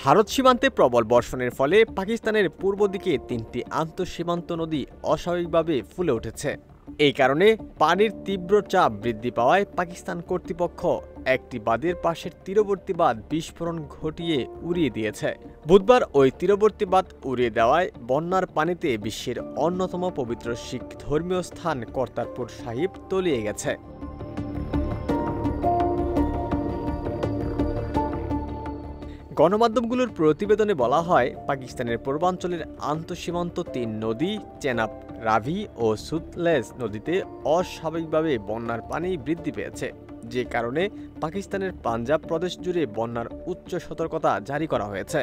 ভারত সীমান্তে প্রবল বর্ষণের ফলে পাকিস্তানের পূর্ব দিকে ৩টি আন্তঃসীমান্ত নদী অস্বাভাবিকভাবে ফুলে উঠেছে। এই কারণে পানির তীব্র চাপ বৃদ্ধি পাওয়ায় পাকিস্তান কর্তৃপক্ষ একটি বাঁধের পাশের তীরবর্তী বাঁধ বিস্ফোরণ ঘটিয়ে উড়িয়ে দিয়েছে। বুধবার ওই তীরবর্তী বাঁধ উড়িয়ে দেওয়ায় বন্যার পানিতে বিশ্বের অন্যতম পবিত্র শিখ ধর্মীয় স্থান কর্তারপুর সাহিব তলিয়ে গেছে। গণমাধ্যমগুলোর প্রতিবেদনে বলা হয়, পাকিস্তানের পূর্বাঞ্চলের আন্তঃসীমান্ত ৩ নদী চেনাব, রাভি ও সুতলেজ নদীতে অস্বাভাবিকভাবে বন্যার পানি বৃদ্ধি পেয়েছে, যে কারণে পাকিস্তানের পাঞ্জাব প্রদেশ জুড়ে বন্যার উচ্চ সতর্কতা জারি করা হয়েছে।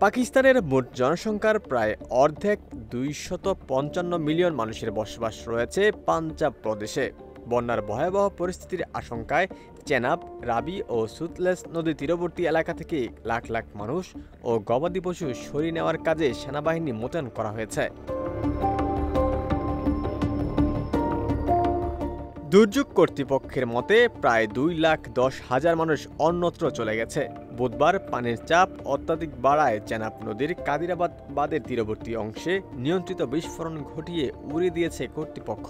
পাকিস্তানের মোট জনসংখ্যার প্রায় অর্ধেক ২৫৫ মিলিয়ন মানুষের বসবাস রয়েছে পাঞ্জাব প্রদেশে। বন্যার ভয়াবহ পরিস্থিতির আশঙ্কায় চেনাব, রাবি ও সুতলেজ নদী তীরবর্তী এলাকা থেকে লাখ লাখ মানুষ ও গবাদি পশু সরিয়ে নেওয়ার কাজে সেনাবাহিনী মোতায়েন করা হয়েছে। দুর্যোগ কর্তৃপক্ষের মতে প্রায় ২,১০,০০০ মানুষ অন্যত্র চলে গেছে। বুধবার পানির চাপ অত্যাধিক বাড়ায় চেনাব নদীর কাদিরাবাদ বাঁধের তীরবর্তী অংশে নিয়ন্ত্রিত বিস্ফোরণ ঘটিয়ে উড়িয়ে দিয়েছে কর্তৃপক্ষ।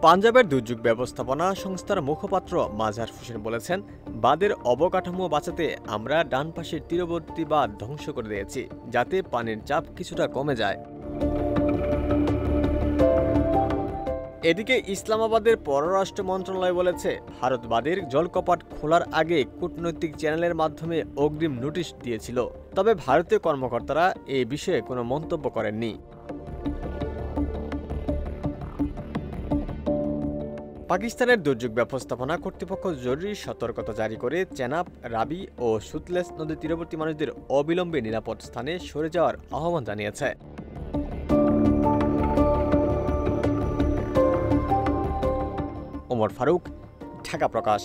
পাঞ্জাবের দুর্যোগ ব্যবস্থাপনা সংস্থার মুখপাত্র মাজহার হোসেন বলেছেন, বাঁধের অবকাঠামো বাঁচাতে আমরা ডান পাশের তীরবর্তী বাঁধ ধ্বংস করে দিয়েছি, যাতে পানির চাপ কিছুটা কমে যায়। এদিকে ইসলামাবাদের পররাষ্ট্র মন্ত্রণালয় বলেছে, ভারত বাঁধের জলকপাট খোলার আগে কূটনৈতিক চ্যানেলের মাধ্যমে অগ্রিম নোটিশ দিয়েছিল। তবে ভারতীয় কর্মকর্তারা এ বিষয়ে কোনো মন্তব্য করেননি। পাকিস্তানের দুর্যোগ ব্যবস্থাপনা কর্তৃপক্ষ জরুরি সতর্কতা জারি করে চেনাব, রাবি ও সুতলেজ নদীর তীরবর্তী মানুষদের অবিলম্বে নিরাপদ স্থানে সরে যাওয়ার আহ্বান জানিয়েছে। ওমর ফারুক, ঢাকা প্রকাশ।